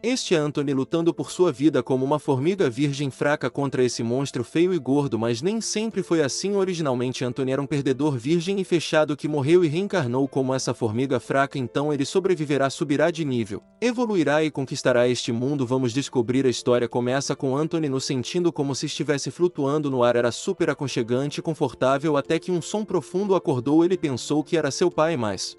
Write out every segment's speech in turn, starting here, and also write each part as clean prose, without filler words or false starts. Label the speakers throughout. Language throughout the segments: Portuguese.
Speaker 1: Este é Anthony lutando por sua vida como uma formiga virgem fraca contra esse monstro feio e gordo, mas nem sempre foi assim. Originalmente Anthony era um perdedor virgem e fechado que morreu e reencarnou como essa formiga fraca, então ele sobreviverá, subirá de nível, evoluirá e conquistará este mundo. Vamos descobrir. A história começa com Anthony no sentindo como se estivesse flutuando no ar. Era super aconchegante e confortável até que um som profundo acordou. Ele pensou que era seu pai, mas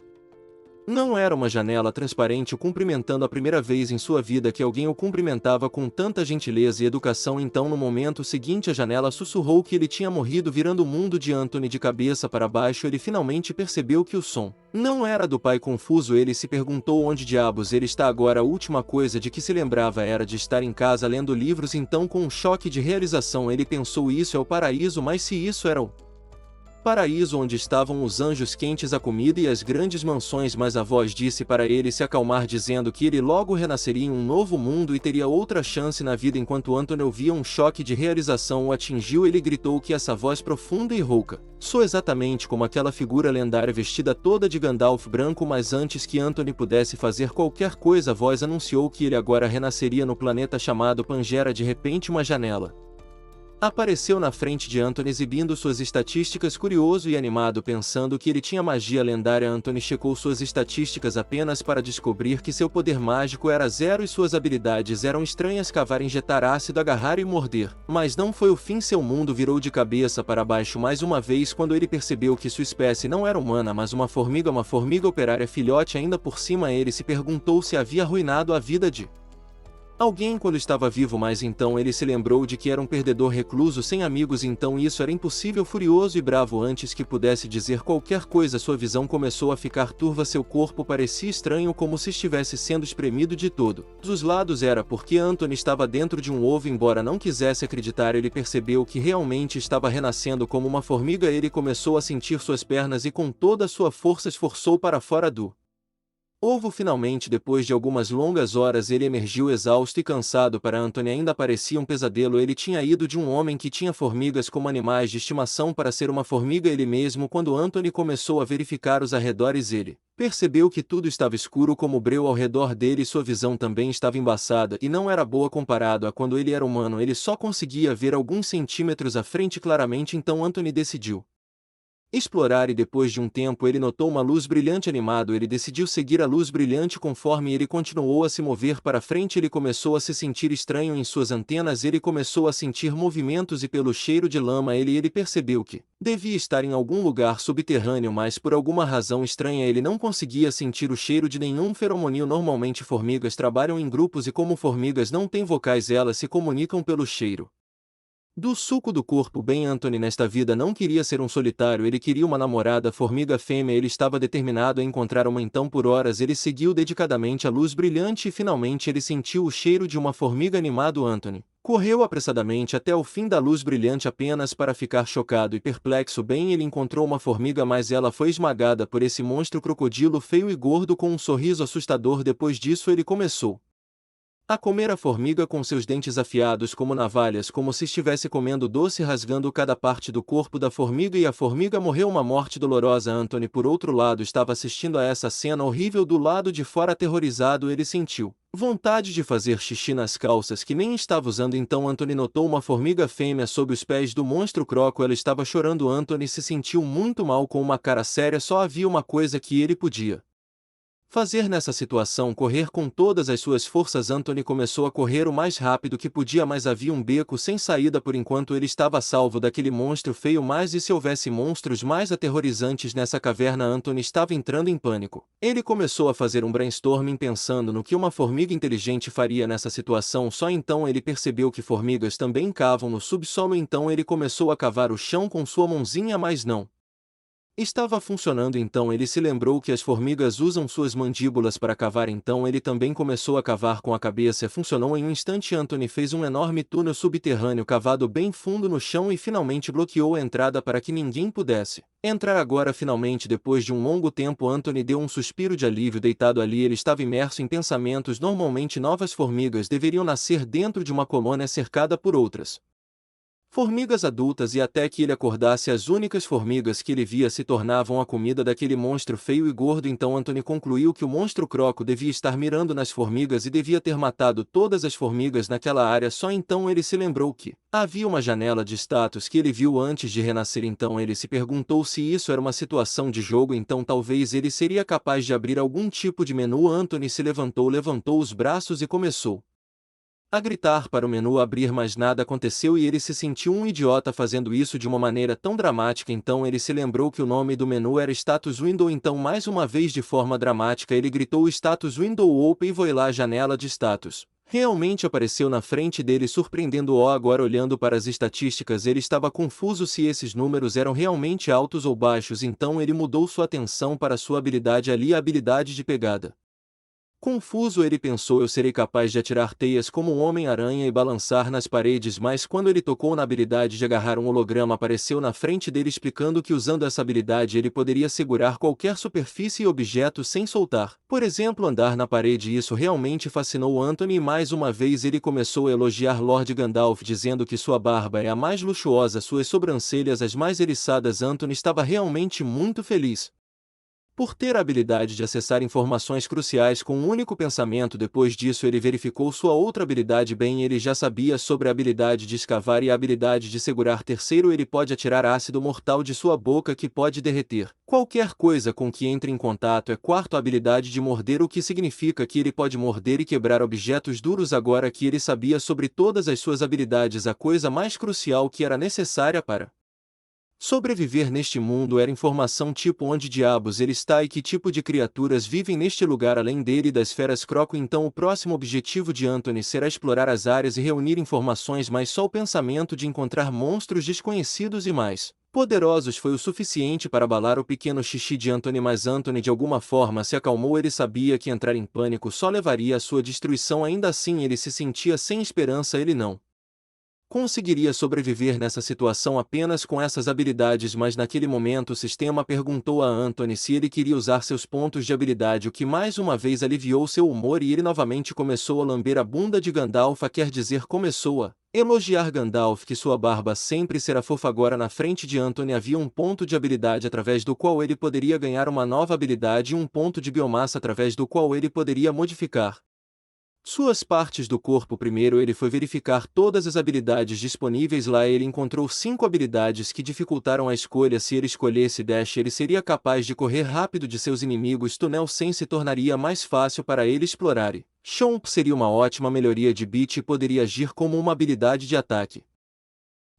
Speaker 1: não era uma janela transparente o cumprimentando. A primeira vez em sua vida que alguém o cumprimentava com tanta gentileza e educação. Então no momento seguinte a janela sussurrou que ele tinha morrido. Virando o mundo de Anthony de cabeça para baixo, ele finalmente percebeu que o som não era do pai. Confuso, ele se perguntou onde diabos ele está agora. A última coisa de que se lembrava era de estar em casa lendo livros. Então, com um choque de realização, ele pensou: isso é o paraíso. Mas se isso era o paraíso onde estavam os anjos quentes, a comida e as grandes mansões? Mas a voz disse para ele se acalmar, dizendo que ele logo renasceria em um novo mundo e teria outra chance na vida. Enquanto Anthony ouvia, um choque de realização o atingiu. Ele gritou que essa voz profunda e rouca soou exatamente como aquela figura lendária vestida toda de Gandalf branco. Mas antes que Anthony pudesse fazer qualquer coisa, a voz anunciou que ele agora renasceria no planeta chamado Pangera. De repente, uma janela apareceu na frente de Anthony, exibindo suas estatísticas. Curioso e animado, pensando que ele tinha magia lendária, Anthony checou suas estatísticas apenas para descobrir que seu poder mágico era 0 e suas habilidades eram estranhas: cavar, injetar ácido, agarrar e morder. Mas não foi o fim. Seu mundo virou de cabeça para baixo mais uma vez quando ele percebeu que sua espécie não era humana, mas uma formiga operária filhote. Ainda por cima, ele se perguntou se havia arruinado a vida de alguém quando estava vivo, mas então ele se lembrou de que era um perdedor recluso sem amigos, então isso era impossível. Furioso e bravo, antes que pudesse dizer qualquer coisa, sua visão começou a ficar turva. Seu corpo parecia estranho, como se estivesse sendo espremido de todos os lados. Era porque Anthony estava dentro de um ovo. Embora não quisesse acreditar, ele percebeu que realmente estava renascendo como uma formiga. Ele começou a sentir suas pernas e com toda a sua força esforçou para fora do ovo. Finalmente, depois de algumas longas horas, ele emergiu exausto e cansado. Para Anthony ainda parecia um pesadelo. Ele tinha ido de um homem que tinha formigas como animais de estimação para ser uma formiga ele mesmo. Quando Anthony começou a verificar os arredores, ele percebeu que tudo estava escuro como breu ao redor dele. Sua visão também estava embaçada e não era boa comparado a quando ele era humano. Ele só conseguia ver alguns centímetros à frente claramente. Então Anthony decidiu explorar e depois de um tempo ele notou uma luz brilhante. Animado, ele decidiu seguir a luz brilhante. Conforme ele continuou a se mover para frente, ele começou a se sentir estranho em suas antenas. Ele começou a sentir movimentos e pelo cheiro de lama ele percebeu que devia estar em algum lugar subterrâneo, mas por alguma razão estranha ele não conseguia sentir o cheiro de nenhum feromônio. Normalmente formigas trabalham em grupos e como formigas não têm vocais, elas se comunicam pelo cheiro do suco do corpo. Bem, Anthony nesta vida não queria ser um solitário, ele queria uma namorada formiga fêmea. Ele estava determinado a encontrar uma. Então por horas ele seguiu dedicadamente a luz brilhante e finalmente ele sentiu o cheiro de uma formiga. Animado, Anthony correu apressadamente até o fim da luz brilhante apenas para ficar chocado e perplexo. Bem, ele encontrou uma formiga, mas ela foi esmagada por esse monstro crocodilo feio e gordo com um sorriso assustador. Depois disso ele começou a comer a formiga com seus dentes afiados como navalhas, como se estivesse comendo doce, rasgando cada parte do corpo da formiga, e a formiga morreu uma morte dolorosa. Anthony, por outro lado, estava assistindo a essa cena horrível do lado de fora. Aterrorizado, ele sentiu vontade de fazer xixi nas calças que nem estava usando. Então Anthony notou uma formiga fêmea sob os pés do monstro croco. Ela estava chorando. Anthony se sentiu muito mal, com uma cara séria. Só havia uma coisa que ele podia fazer nessa situação: correr com todas as suas forças. Anthony começou a correr o mais rápido que podia, mas havia um beco sem saída. Por enquanto ele estava a salvo daquele monstro feio, mas e se houvesse monstros mais aterrorizantes nessa caverna? Anthony estava entrando em pânico. Ele começou a fazer um brainstorming pensando no que uma formiga inteligente faria nessa situação. Só então ele percebeu que formigas também cavam no subsolo. Então ele começou a cavar o chão com sua mãozinha, mas não estava funcionando. Então ele se lembrou que as formigas usam suas mandíbulas para cavar, então ele também começou a cavar com a cabeça. Funcionou em um instante. Anthony fez um enorme túnel subterrâneo cavado bem fundo no chão e finalmente bloqueou a entrada para que ninguém pudesse entrar. Agora finalmente, depois de um longo tempo, Anthony deu um suspiro de alívio. Deitado ali, ele estava imerso em pensamentos. Normalmente novas formigas deveriam nascer dentro de uma colônia cercada por outras formigas adultas e até que ele acordasse as únicas formigas que ele via se tornavam a comida daquele monstro feio e gordo. Então Anthony concluiu que o monstro croco devia estar mirando nas formigas e devia ter matado todas as formigas naquela área. Só então ele se lembrou que havia uma janela de status que ele viu antes de renascer. Então ele se perguntou se isso era uma situação de jogo, então talvez ele seria capaz de abrir algum tipo de menu. Anthony se levantou os braços e começou a gritar para o menu abrir, mas nada aconteceu e ele se sentiu um idiota fazendo isso de uma maneira tão dramática. Então ele se lembrou que o nome do menu era Status Window. Então mais uma vez de forma dramática ele gritou Status Window Open e foi lá a janela de status realmente apareceu na frente dele, surpreendendo-o. Agora olhando para as estatísticas ele estava confuso se esses números eram realmente altos ou baixos. Então ele mudou sua atenção para sua habilidade ali, a habilidade de pegada. Confuso ele pensou: eu serei capaz de atirar teias como um Homem-Aranha e balançar nas paredes, mas quando ele tocou na habilidade de agarrar, um holograma apareceu na frente dele explicando que usando essa habilidade ele poderia segurar qualquer superfície e objeto sem soltar. Por exemplo, andar na parede. Isso realmente fascinou Anthony e mais uma vez ele começou a elogiar Lord Gandalf, dizendo que sua barba é a mais luxuosa, suas sobrancelhas as mais eriçadas. Anthony estava realmente muito feliz por ter a habilidade de acessar informações cruciais com um único pensamento. Depois disso ele verificou sua outra habilidade. Bem, ele já sabia sobre a habilidade de escavar e a habilidade de segurar. Terceiro, ele pode atirar ácido mortal de sua boca que pode derreter qualquer coisa com que entre em contato. Quarto, a habilidade de morder, o que significa que ele pode morder e quebrar objetos duros. Agora que ele sabia sobre todas as suas habilidades, a coisa mais crucial que era necessária para sobreviver neste mundo era informação, tipo onde diabos ele está e que tipo de criaturas vivem neste lugar além dele e das feras croco. Então o próximo objetivo de Anthony será explorar as áreas e reunir informações, mas só o pensamento de encontrar monstros desconhecidos e mais poderosos foi o suficiente para abalar o pequeno xixi de Anthony. Mas Anthony de alguma forma se acalmou. Ele sabia que entrar em pânico só levaria à sua destruição. Ainda assim ele se sentia sem esperança. Ele não conseguiria sobreviver nessa situação apenas com essas habilidades, mas naquele momento o sistema perguntou a Anthony se ele queria usar seus pontos de habilidade, o que mais uma vez aliviou seu humor e ele novamente começou a lamber a bunda de Gandalf, quer dizer, começou a elogiar Gandalf, que sua barba sempre será fofa. Agora na frente de Anthony havia um ponto de habilidade através do qual ele poderia ganhar uma nova habilidade e um ponto de biomassa através do qual ele poderia modificar suas partes do corpo. Primeiro ele foi verificar todas as habilidades disponíveis lá. Ele encontrou 5 habilidades que dificultaram a escolha. Se ele escolhesse Dash, ele seria capaz de correr rápido de seus inimigos. Túnel Sem se tornaria mais fácil para ele explorar e Chomp seria uma ótima melhoria de beat e poderia agir como uma habilidade de ataque.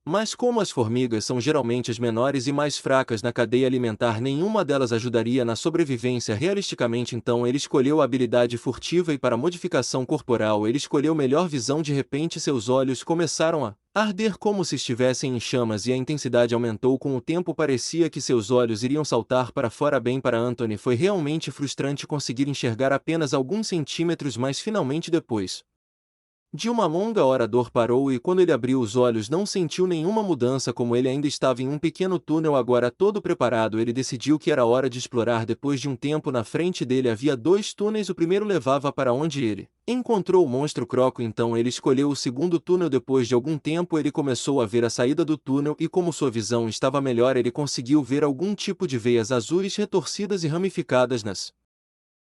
Speaker 1: Mas como as formigas são geralmente as menores e mais fracas na cadeia alimentar, nenhuma delas ajudaria na sobrevivência realisticamente. Então ele escolheu a habilidade furtiva e para modificação corporal ele escolheu melhor visão. De repente seus olhos começaram a arder como se estivessem em chamas e a intensidade aumentou com o tempo. Parecia que seus olhos iriam saltar para fora. Bem, para Anthony foi realmente frustrante conseguir enxergar apenas alguns centímetros, mas finalmente depois de uma longa hora a dor parou e quando ele abriu os olhos não sentiu nenhuma mudança. Como ele ainda estava em um pequeno túnel agora todo preparado, ele decidiu que era hora de explorar. Depois de um tempo na frente dele havia 2 túneis. O primeiro levava para onde ele encontrou o monstro croco, então ele escolheu o segundo túnel. Depois de algum tempo ele começou a ver a saída do túnel e como sua visão estava melhor ele conseguiu ver algum tipo de veias azuis retorcidas e ramificadas nas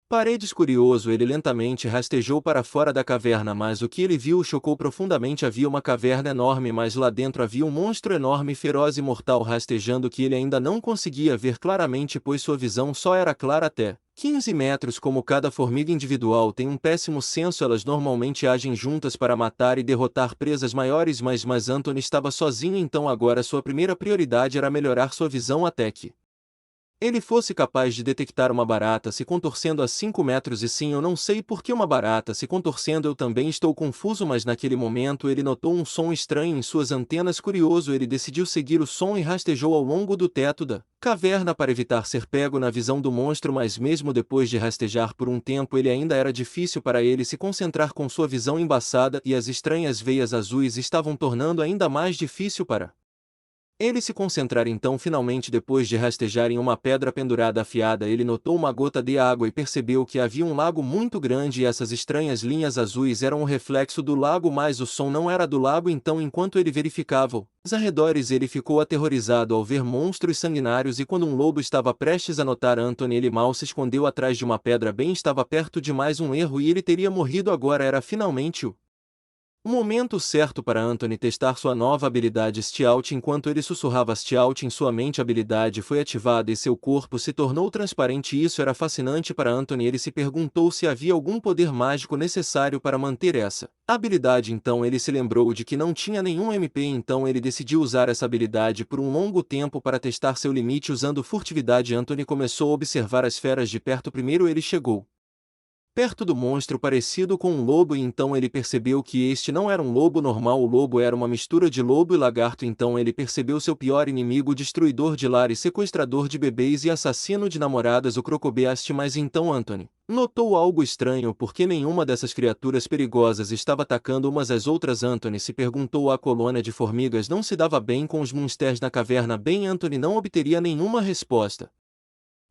Speaker 1: paredes. Curioso, ele lentamente rastejou para fora da caverna, mas o que ele viu o chocou profundamente. Havia uma caverna enorme, mas lá dentro havia um monstro enorme, feroz e mortal rastejando que ele ainda não conseguia ver claramente, pois sua visão só era clara até 15 metros. Como cada formiga individual tem um péssimo senso, elas normalmente agem juntas para matar e derrotar presas maiores, mas Anthony estava sozinho, então agora sua primeira prioridade era melhorar sua visão até que ele fosse capaz de detectar uma barata se contorcendo a 5 metros. E sim, eu não sei por que uma barata se contorcendo, eu também estou confuso, mas naquele momento ele notou um som estranho em suas antenas. Curioso, ele decidiu seguir o som e rastejou ao longo do teto da caverna para evitar ser pego na visão do monstro, mas mesmo depois de rastejar por um tempo ele ainda era difícil para ele se concentrar com sua visão embaçada e as estranhas veias azuis estavam tornando ainda mais difícil para Ele se concentrar então finalmente depois de rastejar em uma pedra pendurada afiada ele notou uma gota de água e percebeu que havia um lago muito grande e essas estranhas linhas azuis eram o reflexo do lago mas o som não era do lago então enquanto ele verificava os arredores ele ficou aterrorizado ao ver monstros sanguinários e quando um lobo estava prestes a notar Anthony ele mal se escondeu atrás de uma pedra bem estava perto de mais um erro e ele teria morrido agora era finalmente o momento certo para Anthony testar sua nova habilidade Stealth enquanto ele sussurrava Stealth em sua mente a habilidade foi ativada e seu corpo se tornou transparente e isso era fascinante para Anthony ele se perguntou se havia algum poder mágico necessário para manter essa habilidade então ele se lembrou de que não tinha nenhum MP então ele decidiu usar essa habilidade por um longo tempo para testar seu limite usando furtividade Anthony começou a observar as feras de perto primeiro ele chegou perto do monstro parecido com um lobo e então ele percebeu que este não era um lobo normal o lobo era uma mistura de lobo e lagarto então ele percebeu seu pior inimigo destruidor de lares sequestrador de bebês e assassino de namoradas o Crocobeast mas então Anthony notou algo estranho porque nenhuma dessas criaturas perigosas estava atacando umas às outras Anthony se perguntou a colônia de formigas não se dava bem com os monstros na caverna bem Anthony não obteria nenhuma resposta.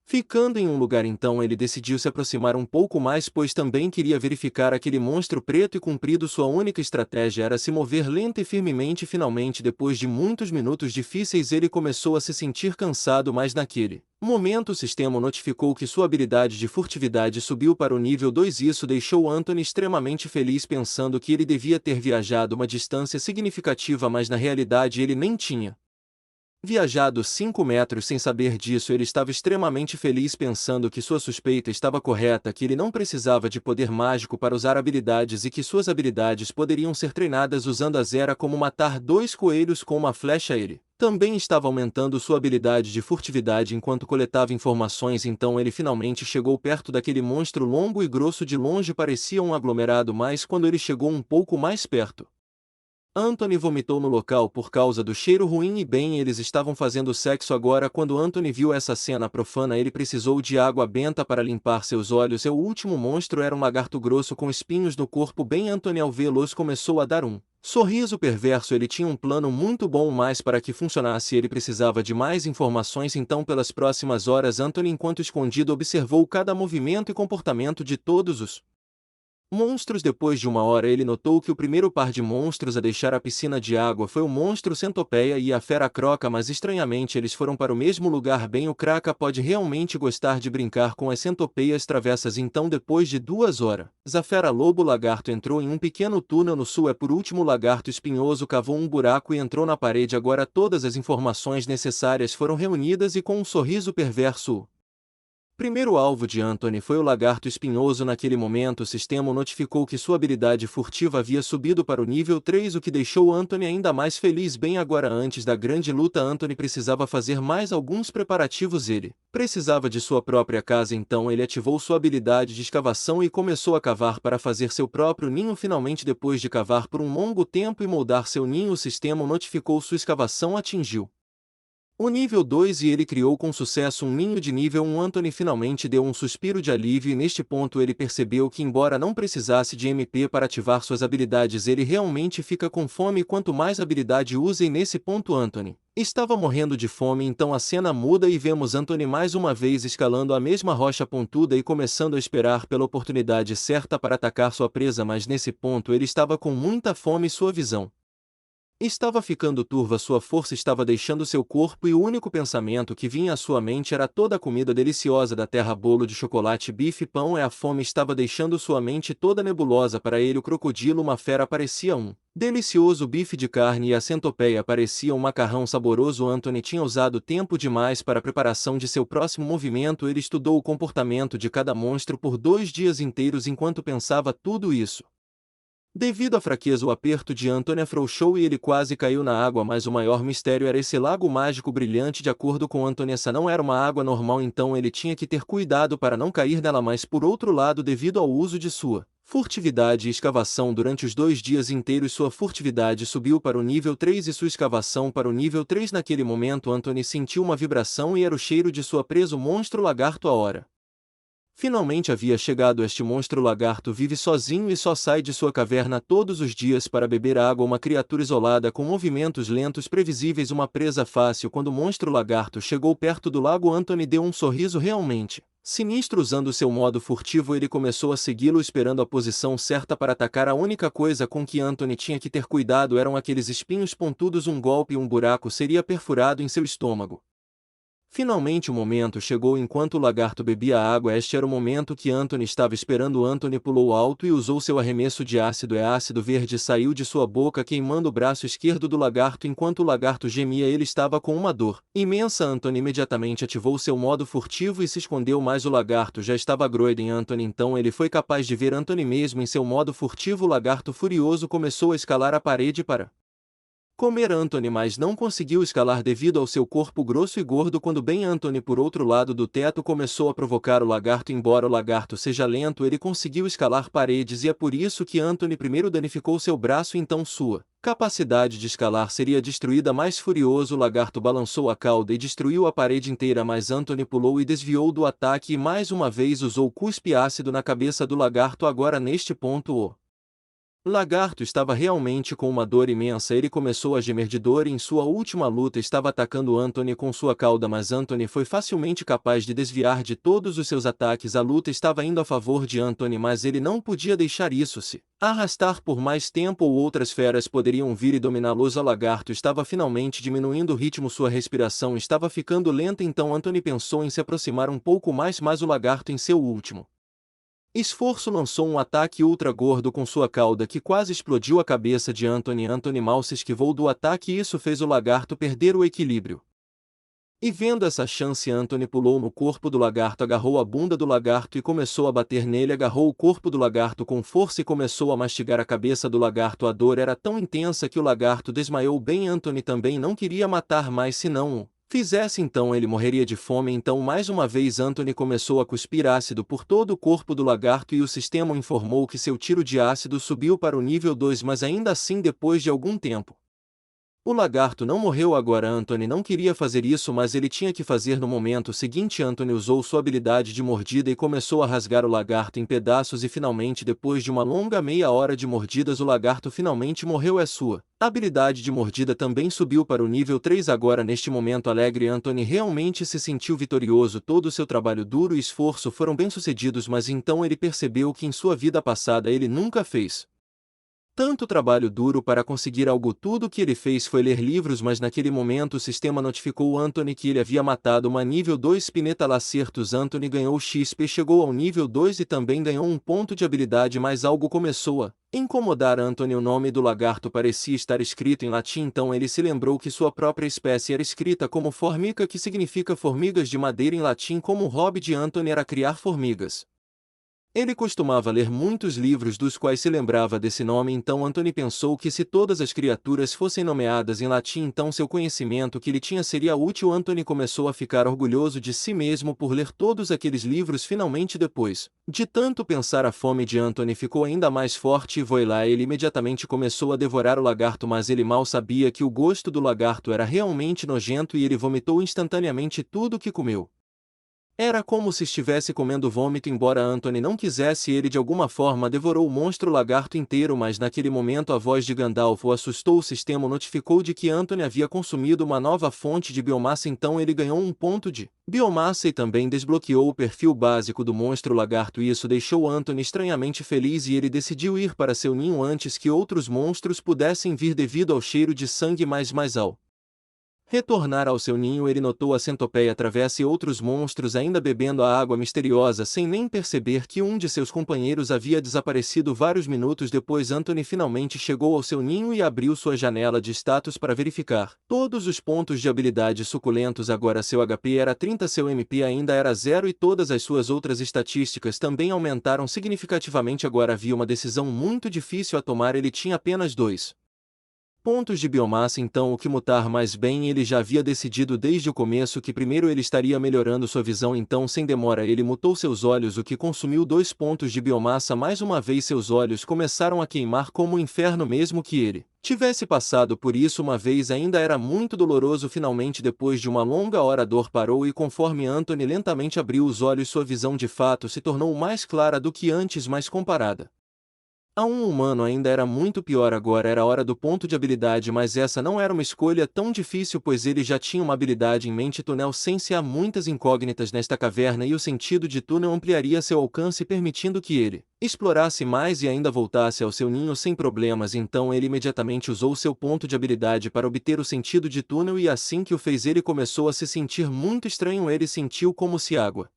Speaker 1: Ficando em um lugar então ele decidiu se aproximar um pouco mais pois também queria verificar aquele monstro preto e comprido sua única estratégia era se mover lenta e firmemente finalmente depois de muitos minutos difíceis ele começou a se sentir cansado mas naquele momento o sistema notificou que sua habilidade de furtividade subiu para o nível 2 isso deixou Anthony extremamente feliz pensando que ele devia ter viajado uma distância significativa mas na realidade ele nem tinha viajado 5 metros sem saber disso ele estava extremamente feliz pensando que sua suspeita estava correta que ele não precisava de poder mágico para usar habilidades e que suas habilidades poderiam ser treinadas usando as era como matar 2 coelhos com uma flecha ele também estava aumentando sua habilidade de furtividade enquanto coletava informações então ele finalmente chegou perto daquele monstro longo e grosso de longe parecia um aglomerado mas quando ele chegou um pouco mais perto Anthony vomitou no local por causa do cheiro ruim e bem eles estavam fazendo sexo agora quando Anthony viu essa cena profana ele precisou de água benta para limpar seus olhos seu último monstro era um lagarto grosso com espinhos no corpo bem Anthony ao vê-los começou a dar um sorriso perverso ele tinha um plano muito bom mas para que funcionasse ele precisava de mais informações então pelas próximas horas Anthony enquanto escondido observou cada movimento e comportamento de todos os monstros depois de uma hora ele notou que o primeiro par de monstros a deixar a piscina de água foi o monstro centopeia e a fera croca mas estranhamente eles foram para o mesmo lugar bem o Kraka pode realmente gostar de brincar com as centopeias travessas então depois de 2 horas, a fera lobo lagarto entrou em um pequeno túnel no sul por último o lagarto espinhoso cavou um buraco e entrou na parede agora todas as informações necessárias foram reunidas e com um sorriso perverso primeiro alvo de Anthony foi o lagarto espinhoso naquele momento o sistema notificou que sua habilidade furtiva havia subido para o nível 3 o que deixou Anthony ainda mais feliz bem agora antes da grande luta Anthony precisava fazer mais alguns preparativos ele precisava de sua própria casa então ele ativou sua habilidade de escavação e começou a cavar para fazer seu próprio ninho finalmente depois de cavar por um longo tempo e moldar seu ninho o sistema notificou sua escavação atingiu o nível 2 e ele criou com sucesso um ninho de nível 1 Anthony finalmente deu um suspiro de alívio e neste ponto ele percebeu que embora não precisasse de MP para ativar suas habilidades ele realmente fica com fome quanto mais habilidade usa e nesse ponto Anthony estava morrendo de fome então a cena muda e vemos Anthony mais uma vez escalando a mesma rocha pontuda e começando a esperar pela oportunidade certa para atacar sua presa mas nesse ponto ele estava com muita fome e sua visão estava ficando turva sua força estava deixando seu corpo e o único pensamento que vinha à sua mente era toda a comida deliciosa da terra bolo de chocolate bife e pão a fome estava deixando sua mente toda nebulosa para ele o crocodilo uma fera parecia um delicioso bife de carne e a centopeia parecia um macarrão saboroso Anthony tinha usado tempo demais para a preparação de seu próximo movimento ele estudou o comportamento de cada monstro por 2 dias inteiros enquanto pensava tudo isso. Devido à fraqueza o aperto de Anthony afrouxou e ele quase caiu na água mas o maior mistério era esse lago mágico brilhante de acordo com Anthony essa não era uma água normal então ele tinha que ter cuidado para não cair nela mas por outro lado devido ao uso de sua furtividade e escavação durante os 2 dias inteiros sua furtividade subiu para o nível 3 e sua escavação para o nível 3 naquele momento Anthony sentiu uma vibração e era o cheiro de sua presa o monstro lagarto a hora. Finalmente havia chegado este monstro. O lagarto vive sozinho e só sai de sua caverna todos os dias para beber água. Uma criatura isolada com movimentos lentos previsíveis, uma presa fácil. Quando o monstro lagarto chegou perto do lago, Anthony deu um sorriso realmente sinistro. Usando seu modo furtivo, ele começou a segui-lo, esperando a posição certa para atacar. A única coisa com que Anthony tinha que ter cuidado eram aqueles espinhos pontudos. Um golpe e um buraco seria perfurado em seu estômago. Finalmente o momento chegou. Enquanto o lagarto bebia água, este era o momento que Anthony estava esperando. Anthony pulou alto e usou seu arremesso de ácido. Ácido verde saiu de sua boca, queimando o braço esquerdo do lagarto. Enquanto o lagarto gemia, ele estava com uma dor imensa. Anthony imediatamente ativou seu modo furtivo e se escondeu, mas o lagarto já estava groide em Anthony. Então ele foi capaz de ver Anthony mesmo em seu modo furtivo. O lagarto furioso começou a escalar a parede para comer Anthony, mas não conseguiu escalar devido ao seu corpo grosso e gordo. Quando bem Anthony, por outro lado do teto, começou a provocar o lagarto. Embora o lagarto seja lento, ele conseguiu escalar paredes, e é por isso que Anthony primeiro danificou seu braço, então sua capacidade de escalar seria destruída. Mais furioso, o lagarto balançou a cauda e destruiu a parede inteira, mas Anthony pulou e desviou do ataque e mais uma vez usou cuspe ácido na cabeça do lagarto. Agora neste ponto o lagarto estava realmente com uma dor imensa. Ele começou a gemer de dor e em sua última luta estava atacando Anthony com sua cauda, mas Anthony foi facilmente capaz de desviar de todos os seus ataques. A luta estava indo a favor de Anthony, mas ele não podia deixar isso se arrastar por mais tempo ou outras feras poderiam vir e dominá-los. O lagarto estava finalmente diminuindo o ritmo, sua respiração estava ficando lenta. Então Anthony pensou em se aproximar um pouco mais, mas o lagarto, em seu último esforço, lançou um ataque ultra gordo com sua cauda que quase explodiu a cabeça de Anthony. Anthony mal se esquivou do ataque e isso fez o lagarto perder o equilíbrio. E vendo essa chance, Anthony pulou no corpo do lagarto, agarrou a bunda do lagarto e começou a bater nele. Agarrou o corpo do lagarto com força e começou a mastigar a cabeça do lagarto. A dor era tão intensa que o lagarto desmaiou. Bem, Anthony também não queria matar mais, senão o fizesse, então ele morreria de fome. Então mais uma vez Anthony começou a cuspir ácido por todo o corpo do lagarto e o sistema informou que seu tiro de ácido subiu para o nível 2, mas ainda assim, depois de algum tempo, o lagarto não morreu. Agora Anthony não queria fazer isso, mas ele tinha que fazer. No momento seguinte, Anthony usou sua habilidade de mordida e começou a rasgar o lagarto em pedaços e finalmente, depois de uma longa meia hora de mordidas, o lagarto finalmente morreu. Sua habilidade de mordida também subiu para o nível 3. Agora neste momento alegre, Anthony realmente se sentiu vitorioso. Todo o seu trabalho duro e esforço foram bem-sucedidos, mas então ele percebeu que em sua vida passada ele nunca fez tanto trabalho duro para conseguir algo. Tudo o que ele fez foi ler livros, mas naquele momento o sistema notificou Anthony que ele havia matado uma nível 2 Pineta Lacertos. Anthony ganhou XP, chegou ao nível 2 e também ganhou um ponto de habilidade, mas algo começou a incomodar Anthony. O nome do lagarto parecia estar escrito em latim, então ele se lembrou que sua própria espécie era escrita como formica, que significa formigas de madeira em latim. Como o hobby de Anthony era criar formigas, ele costumava ler muitos livros dos quais se lembrava desse nome. Então Anthony pensou que se todas as criaturas fossem nomeadas em latim, então seu conhecimento que ele tinha seria útil. Anthony começou a ficar orgulhoso de si mesmo por ler todos aqueles livros. Finalmente, depois de tanto pensar, a fome de Anthony ficou ainda mais forte e foi lá. Ele imediatamente começou a devorar o lagarto, mas ele mal sabia que o gosto do lagarto era realmente nojento e ele vomitou instantaneamente tudo o que comeu. Era como se estivesse comendo vômito. Embora Anthony não quisesse, ele de alguma forma devorou o monstro lagarto inteiro, mas naquele momento a voz de Gandalf o assustou. O sistema notificou de que Anthony havia consumido uma nova fonte de biomassa, então ele ganhou um ponto de biomassa e também desbloqueou o perfil básico do monstro lagarto. Isso deixou Anthony estranhamente feliz e ele decidiu ir para seu ninho antes que outros monstros pudessem vir devido ao cheiro de sangue. Mais ao retornar ao seu ninho, ele notou a centopeia travessa e outros monstros ainda bebendo a água misteriosa sem nem perceber que um de seus companheiros havia desaparecido. Vários minutos depois, Anthony finalmente chegou ao seu ninho e abriu sua janela de status para verificar todos os pontos de habilidade suculentos. Agora seu HP era 30, seu MP ainda era 0 e todas as suas outras estatísticas também aumentaram significativamente. Agora havia uma decisão muito difícil a tomar. Ele tinha apenas dois pontos de biomassa. Então o que mutar mais bem, ele já havia decidido desde o começo que primeiro ele estaria melhorando sua visão, então sem demora ele mutou seus olhos, o que consumiu 2 pontos de biomassa. Mais uma vez seus olhos começaram a queimar como o inferno, mesmo que ele tivesse passado por isso uma vez ainda era muito doloroso. Finalmente, depois de uma longa hora, a dor parou e conforme Anthony lentamente abriu os olhos, sua visão de fato se tornou mais clara do que antes, mas comparada a um humano ainda era muito pior. Agora era a hora do ponto de habilidade, mas essa não era uma escolha tão difícil, pois ele já tinha uma habilidade em mente: túnel sense. Há muitas incógnitas nesta caverna e o sentido de túnel ampliaria seu alcance, permitindo que ele explorasse mais e ainda voltasse ao seu ninho sem problemas. Então ele imediatamente usou seu ponto de habilidade para obter o sentido de túnel e assim que o fez ele começou a se sentir muito estranho. Ele sentiu como se água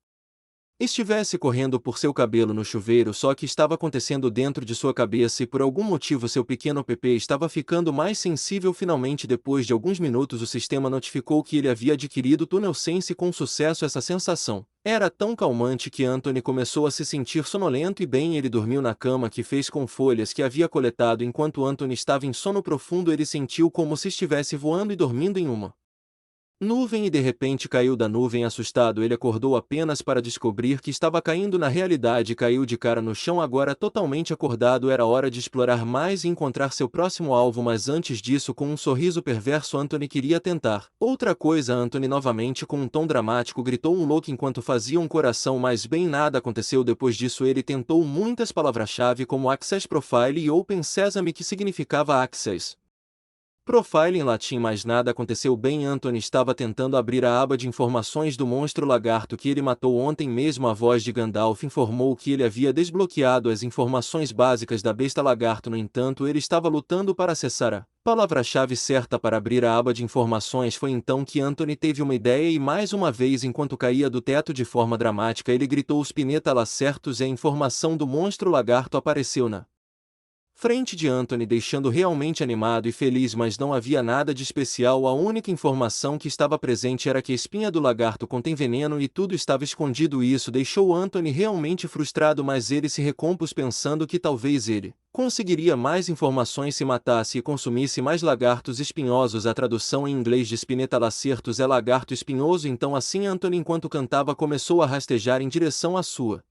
Speaker 1: estivesse correndo por seu cabelo no chuveiro, só que estava acontecendo dentro de sua cabeça e por algum motivo seu pequeno PP estava ficando mais sensível. Finalmente, depois de alguns minutos, o sistema notificou que ele havia adquirido Tunnel Sense com sucesso. Essa sensação era tão calmante que Anthony começou a se sentir sonolento e bem ele dormiu na cama que fez com folhas que havia coletado. Enquanto Anthony estava em sono profundo, ele sentiu como se estivesse voando e dormindo em uma nuvem e de repente caiu da nuvem. Assustado, ele acordou apenas para descobrir que estava caindo na realidade e caiu de cara no chão. Agora totalmente acordado, era hora de explorar mais e encontrar seu próximo alvo, mas antes disso, com um sorriso perverso, Anthony queria tentar outra coisa. Anthony novamente com um tom dramático gritou um louco enquanto fazia um coração, mas bem nada aconteceu. Depois disso ele tentou muitas palavras-chave como Access Profile e Open Sesame, que significava Access Profile em latim, mas nada aconteceu. Bem, Anthony estava tentando abrir a aba de informações do monstro lagarto que ele matou ontem mesmo. A voz de Gandalf informou que ele havia desbloqueado as informações básicas da besta lagarto. No entanto, ele estava lutando para acessar a palavra-chave certa para abrir a aba de informações. Foi então que Anthony teve uma ideia e mais uma vez, enquanto caía do teto de forma dramática, ele gritou os Pineta Lacertos e a informação do monstro lagarto apareceu na frente de Anthony, deixando realmente animado e feliz, mas não havia nada de especial. A única informação que estava presente era que a espinha do lagarto contém veneno e tudo estava escondido. Isso deixou Anthony realmente frustrado, mas ele se recompôs pensando que talvez ele conseguiria mais informações se matasse e consumisse mais lagartos espinhosos. A tradução em inglês de Spinetta Lacertos é lagarto espinhoso. Então assim Anthony, enquanto cantava, começou a rastejar em direção à sua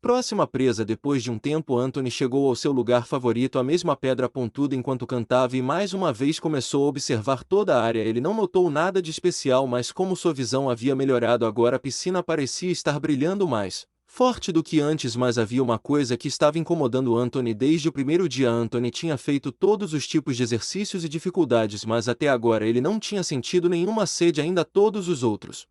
Speaker 1: próxima presa. Depois de um tempo, Anthony chegou ao seu lugar favorito, a mesma pedra pontuda, enquanto cantava e mais uma vez começou a observar toda a área. Ele não notou nada de especial, mas como sua visão havia melhorado agora, a piscina parecia estar brilhando mais forte do que antes. Mas havia uma coisa que estava incomodando Anthony desde o primeiro dia. Anthony tinha feito todos os tipos de exercícios e dificuldades, mas até agora ele não tinha sentido nenhuma sede ainda. Todos os outros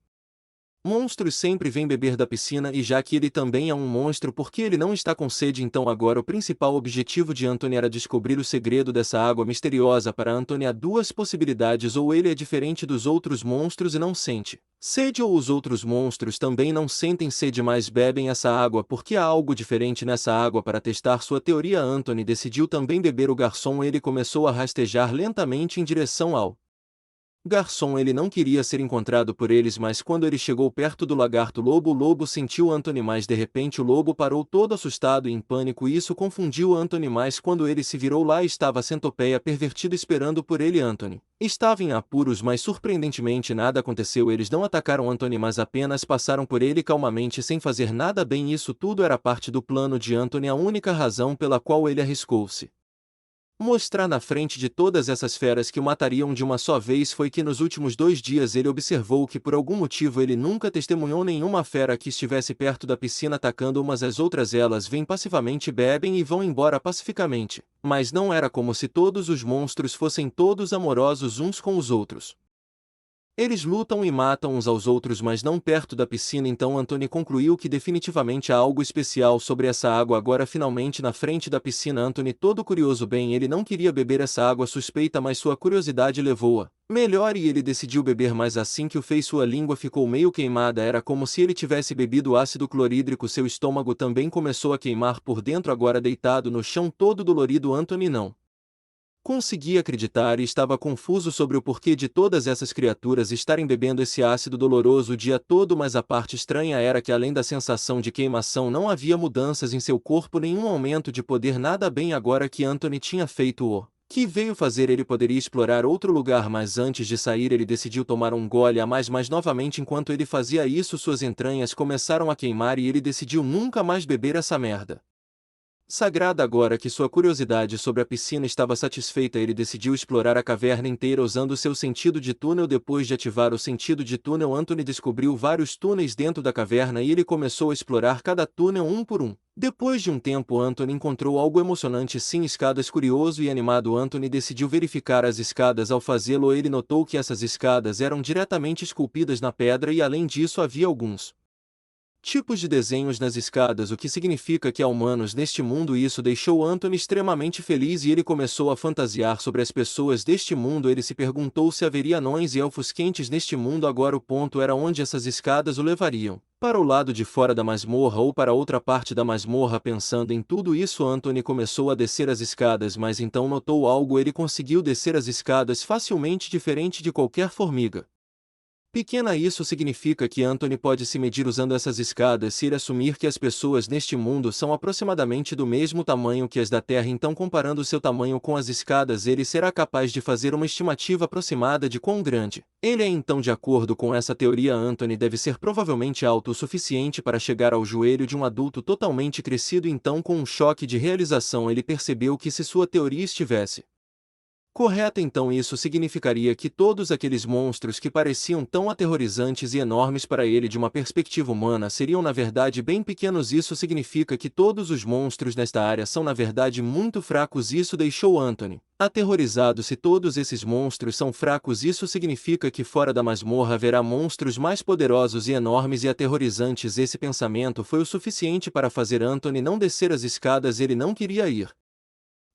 Speaker 1: monstros sempre vêm beber da piscina, e já que ele também é um monstro, porque ele não está com sede? Então agora o principal objetivo de Anthony era descobrir o segredo dessa água misteriosa. Para Anthony há duas possibilidades: ou ele é diferente dos outros monstros e não sente sede, ou os outros monstros também não sentem sede, mas bebem essa água porque há algo diferente nessa água. Para testar sua teoria, Anthony decidiu também beber o garçom. Ele começou a rastejar lentamente em direção ao garçom. Ele não queria ser encontrado por eles, mas quando ele chegou perto do lagarto lobo, o lobo sentiu Anthony, mas de repente o lobo parou todo assustado e em pânico. Isso confundiu Anthony, mas quando ele se virou, lá estava a centopeia pervertida esperando por ele. Anthony estava em apuros, mas surpreendentemente nada aconteceu. Eles não atacaram Anthony, mas apenas passaram por ele calmamente sem fazer nada. Bem, isso tudo era parte do plano de Anthony. A única razão pela qual ele arriscou-se mostrar na frente de todas essas feras que o matariam de uma só vez foi que nos últimos 2 dias ele observou que por algum motivo ele nunca testemunhou nenhuma fera que estivesse perto da piscina atacando umas às outras. Elas vêm passivamente, bebem e vão embora pacificamente, mas não era como se todos os monstros fossem todos amorosos uns com os outros. Eles lutam e matam uns aos outros, mas não perto da piscina. Então Anthony concluiu que definitivamente há algo especial sobre essa água. Agora finalmente na frente da piscina, Anthony todo curioso. Bem, ele não queria beber essa água suspeita, mas sua curiosidade levou-a melhor e ele decidiu beber. Mas assim que o fez, sua língua ficou meio queimada. Era como se ele tivesse bebido ácido clorídrico. Seu estômago também começou a queimar por dentro. Agora deitado no chão todo dolorido, Anthony não conseguia acreditar e estava confuso sobre o porquê de todas essas criaturas estarem bebendo esse ácido doloroso o dia todo. Mas a parte estranha era que além da sensação de queimação não havia mudanças em seu corpo, nenhum aumento de poder, nada. Bem, agora que Anthony tinha feito o que veio fazer ele poderia explorar outro lugar, mas antes de sair ele decidiu tomar um gole a mais, mas novamente enquanto ele fazia isso suas entranhas começaram a queimar e ele decidiu nunca mais beber essa merda. Sagrada agora que sua curiosidade sobre a piscina estava satisfeita, ele decidiu explorar a caverna inteira usando seu sentido de túnel. Depois de ativar o sentido de túnel, Anthony descobriu vários túneis dentro da caverna e ele começou a explorar cada túnel um por um. Depois de um tempo, Anthony encontrou algo emocionante, sim, escadas. Curioso e animado, Anthony decidiu verificar as escadas. Ao fazê-lo, ele notou que essas escadas eram diretamente esculpidas na pedra e além disso havia alguns tipos de desenhos nas escadas, o que significa que há humanos neste mundo. Isso deixou Anthony extremamente feliz e ele começou a fantasiar sobre as pessoas deste mundo. Ele se perguntou se haveria anões e elfos quentes neste mundo. Agora o ponto era onde essas escadas o levariam. Para o lado de fora da masmorra ou para outra parte da masmorra. Pensando em tudo isso, Anthony começou a descer as escadas, mas então notou algo. Ele conseguiu descer as escadas facilmente, diferente de qualquer formiga pequena. Isso significa que Anthony pode se medir usando essas escadas se ele assumir que as pessoas neste mundo são aproximadamente do mesmo tamanho que as da Terra. Então, comparando seu tamanho com as escadas, ele será capaz de fazer uma estimativa aproximada de quão grande ele é. Então, de acordo com essa teoria, Anthony deve ser provavelmente alto o suficiente para chegar ao joelho de um adulto totalmente crescido. Então, com um choque de realização, ele percebeu que se sua teoria estivesse correta, então isso significaria que todos aqueles monstros que pareciam tão aterrorizantes e enormes para ele de uma perspectiva humana seriam na verdade bem pequenos. Isso significa que todos os monstros nesta área são na verdade muito fracos. Isso deixou Anthony aterrorizado. Se todos esses monstros são fracos, isso significa que fora da masmorra haverá monstros mais poderosos e enormes e aterrorizantes. Esse pensamento foi o suficiente para fazer Anthony não descer as escadas. Ele não queria ir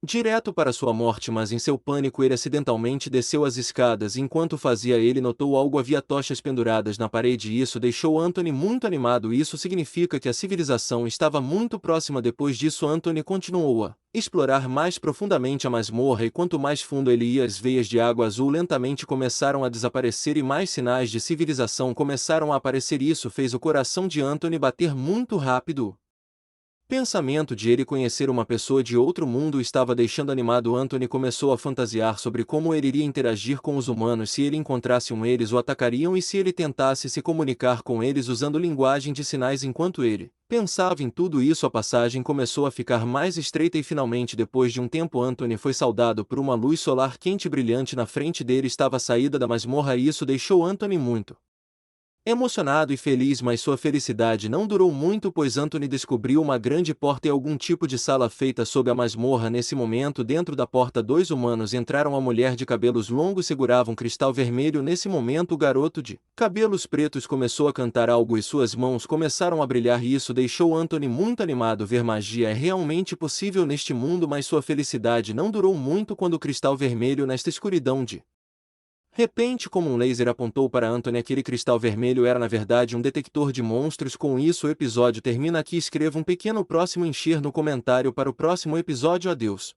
Speaker 1: direto para sua morte, mas em seu pânico ele acidentalmente desceu as escadas. Enquanto fazia, ele notou algo: havia tochas penduradas na parede e isso deixou Anthony muito animado. Isso significa que a civilização estava muito próxima. Depois disso, Anthony continuou a explorar mais profundamente a masmorra e quanto mais fundo ele ia, as veias de água azul lentamente começaram a desaparecer e mais sinais de civilização começaram a aparecer. Isso fez o coração de Anthony bater muito rápido. Pensamento de ele conhecer uma pessoa de outro mundo estava deixando animado. Anthony começou a fantasiar sobre como ele iria interagir com os humanos. Se ele encontrasse eles o atacariam, e se ele tentasse se comunicar com eles usando linguagem de sinais. Enquanto ele pensava em tudo isso, a passagem começou a ficar mais estreita e finalmente, depois de um tempo, Anthony foi saudado por uma luz solar quente e brilhante. Na frente dele estava a saída da masmorra e isso deixou Anthony muito emocionado e feliz, mas sua felicidade não durou muito, pois Anthony descobriu uma grande porta e algum tipo de sala feita sob a masmorra. Nesse momento, dentro da porta, dois humanos entraram. A mulher de cabelos longos segurava um cristal vermelho. Nesse momento, o garoto de cabelos pretos começou a cantar algo e suas mãos começaram a brilhar e isso deixou Anthony muito animado. Ver magia é realmente possível neste mundo, mas sua felicidade não durou muito quando o cristal vermelho, nesta escuridão de repente, como um laser, apontou para Anthony. Aquele cristal vermelho era na verdade um detector de monstros. Com isso, o episódio termina aqui. Escreva um pequeno próximo encher no comentário para o próximo episódio. Adeus.